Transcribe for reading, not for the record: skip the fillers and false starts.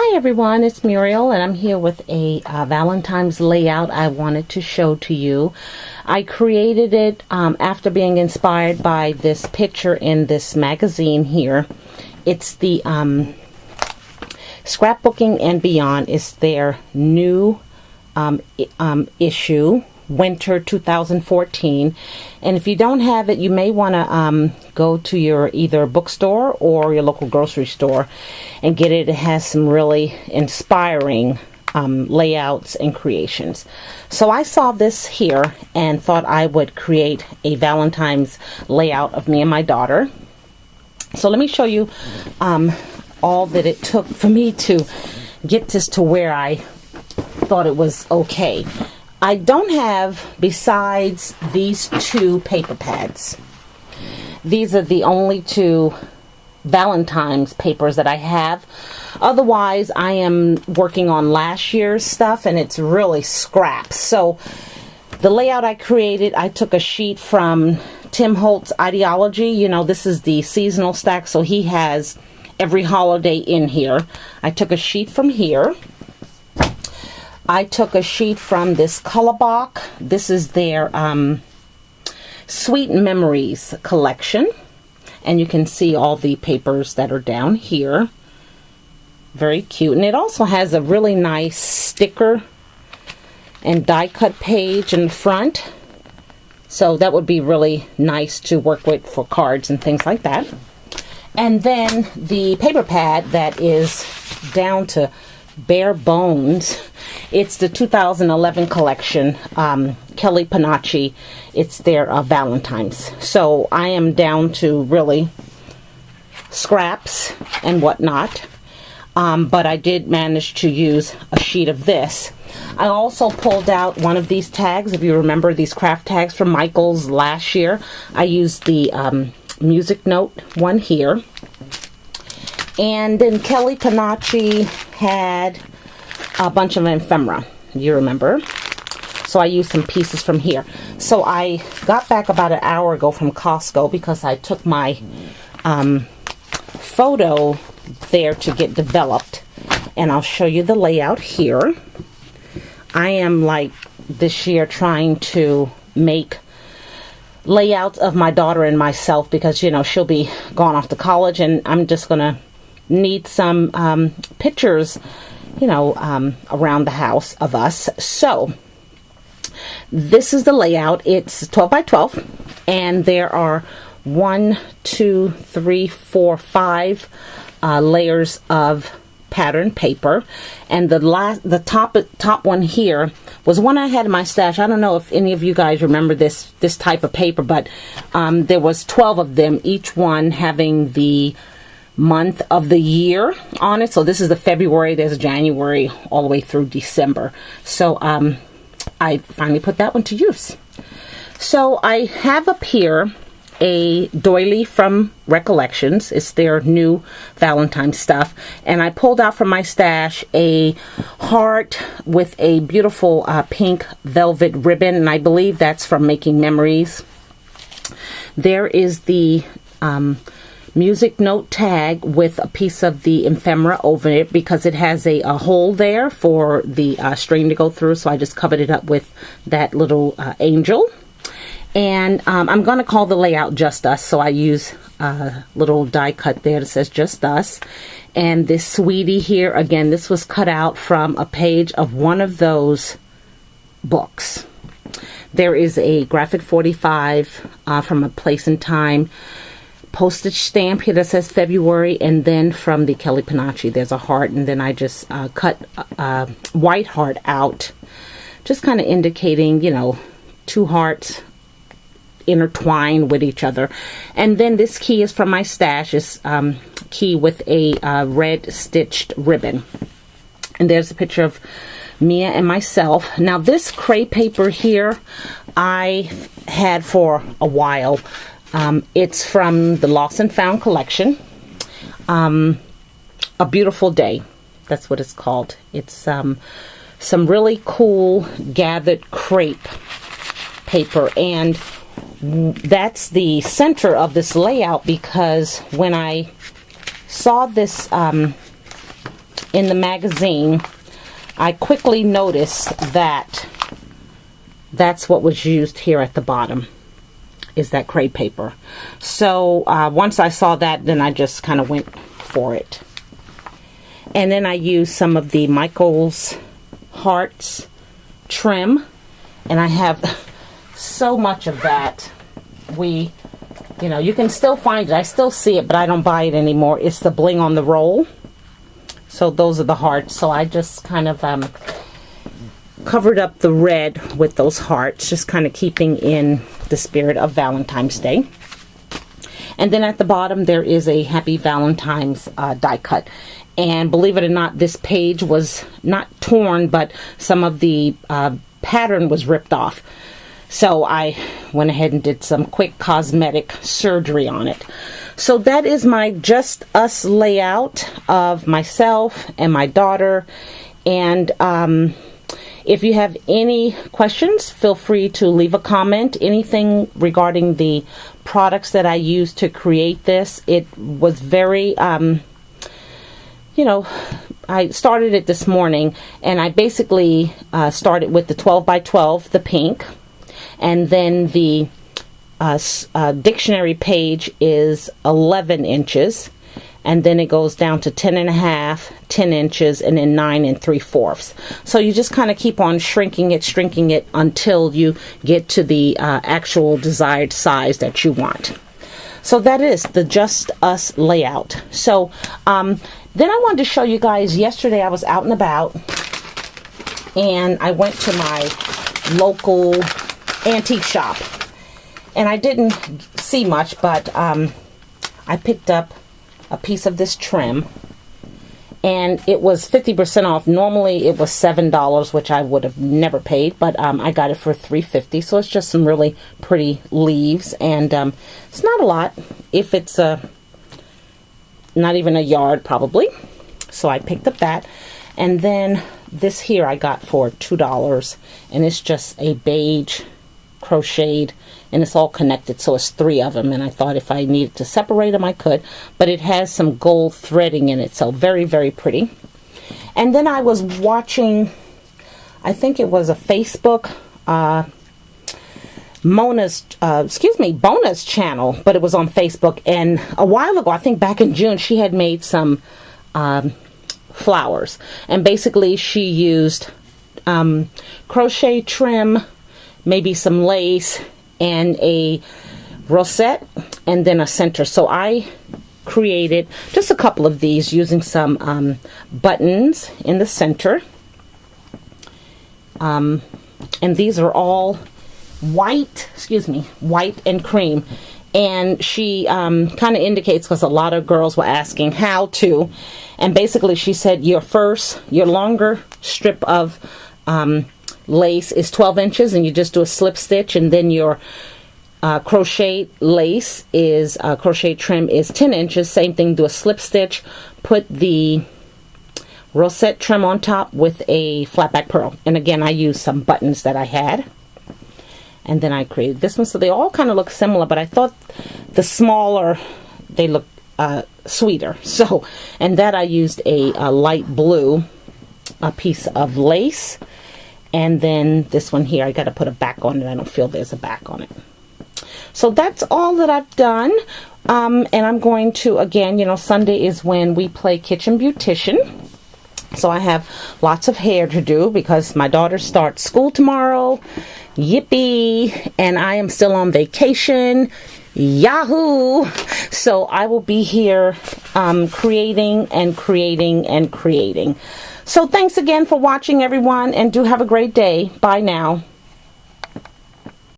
Hi everyone, it's Muriel and I'm here with a Valentine's layout I wanted to show to you. I created it after being inspired by this picture in this magazine here. It's the Scrapbooking and Beyond. It's their new issue, Winter 2014, and if you don't have it, you may want to go to your either bookstore or your local grocery store and get it. It has some really inspiring layouts and creations. So I saw this here and thought I would create a Valentine's layout of me and my daughter. So let me show you all that it took for me to get this to where I thought it was okay. I don't have, besides these two paper pads, these are the only two Valentine's papers that I have. Otherwise, I am working on last year's stuff and it's really scraps. So the layout I created, I took a sheet from Tim Holtz's Ideology. You know, this is the seasonal stack, so he has every holiday in here. I took a sheet from here. I took a sheet from this color box. This is their Sweet Memories collection. And you can see all the papers that are down here. Very cute. And it also has a really nice sticker and die cut page in the front. So that would be really nice to work with for cards and things like that. And then the paper pad that is down to bare bones. It's the 2011 collection, Kelly Panacci. It's their Valentine's. So I am down to really scraps and whatnot. But I did manage to use a sheet of this. I also pulled out one of these tags. If you remember these craft tags from Michael's last year, I used the music note one here. And then Kelly Panacci had a bunch of ephemera, you remember. So I used some pieces from here. So I got back about an hour ago from Costco because I took my photo there to get developed. And I'll show you the layout here. I am like this year trying to make layouts of my daughter and myself because, you know, she'll be gone off to college and I'm just going to need some pictures, you know, around the house of us. So this is the layout. It's 12 by 12 and there are 1, 2, 3, 4, 5 layers of pattern paper, and the top one here was one I had in my stash. I don't know if any of you guys remember this type of paper, but there was 12 of them, each one having the month of the year on it. So this is the February, there's January, all the way through December. So I finally put that one to use. So I have up here a doily from Recollections. It's their new Valentine stuff. And I pulled out from my stash a heart with a beautiful pink velvet ribbon. And I believe that's from Making Memories. There is the music note tag with a piece of the ephemera over it because it has a hole there for the string to go through. So I just covered it up with that little angel. And I'm going to call the layout Just Us, so I use a little die cut there that says Just Us. And this sweetie here, again, this was cut out from a page of one of those books. There is a graphic 45 from A Place and Time postage stamp here that says February, and then from the Kelly Panacci, there's a heart, and then I just cut a white heart out, just kind of indicating, you know, two hearts intertwined with each other. And then this key is from my stash. It's key with a red stitched ribbon. And there's a picture of Mia and myself. Now this crepe paper here I had for a while. It's from the Lost and Found collection. A Beautiful Day, that's what it's called. It's some really cool gathered crepe paper, and that's the center of this layout because when I saw this in the magazine, I quickly noticed that that's what was used here at the bottom, is that crepe paper. So once I saw that, then I just kind of went for it. And then I used some of the Michael's Hearts trim, and I have so much of that. You know, you can still find it. I still see it, but I don't buy it anymore. It's the bling on the roll. So those are the hearts. So I just kind of covered up the red with those hearts, just kind of keeping in the spirit of Valentine's Day. And then at the bottom there is a Happy Valentine's die cut. And believe it or not, this page was not torn, but some of the pattern was ripped off. So I went ahead and did some quick cosmetic surgery on it. So that is my Just Us layout of myself and my daughter. And if you have any questions, feel free to leave a comment. Anything regarding the products that I used to create this. It was very, you know, I started it this morning, and I basically started with the 12 by 12, the pink. And then the dictionary page is 11 inches. And then it goes down to 10 and a half, 10 inches, and then 9 3/4. So you just kind of keep on shrinking it until you get to the actual desired size that you want. So that is the Just Us layout. So then I wanted to show you guys, yesterday I was out and about, and I went to my local antique shop, and I didn't see much, but I picked up a piece of this trim, and it was 50% off. Normally it was $7, which I would have never paid, but I got it for $3.50. So it's just some really pretty leaves, and it's not a lot if it's not even a yard probably. So I picked up that, and then this here I got for $2, and it's just a beige crocheted, and it's all connected, so it's 3 of them, and I thought if I needed to separate them I could, but it has some gold threading in it, so very, very pretty. And then I was watching, I think it was a Facebook Bona's channel, but it was on Facebook, and a while ago, I think back in June, she had made some flowers, and basically she used crochet trim, maybe some lace, and a rosette, and then a center. So I created just a couple of these using some buttons in the center, and these are all white and cream. And she kind of indicates, because a lot of girls were asking how to, and basically she said your longer strip of lace is 12 inches, and you just do a slip stitch, and then your crochet lace is crochet trim is 10 inches. Same thing, do a slip stitch, put the rosette trim on top with a flat back pearl, and again I used some buttons that I had, and then I created this one. So they all kind of look similar, but I thought the smaller they look sweeter. So, and that I used a light blue piece of lace. And then this one here, I got to put a back on it. I don't feel there's a back on it. So that's all that I've done. And I'm going to, again, you know, Sunday is when we play Kitchen Beautician. So I have lots of hair to do because my daughter starts school tomorrow. Yippee! And I am still on vacation. Yahoo! So I will be here creating and creating and creating. So thanks again for watching, everyone, and do have a great day. Bye now.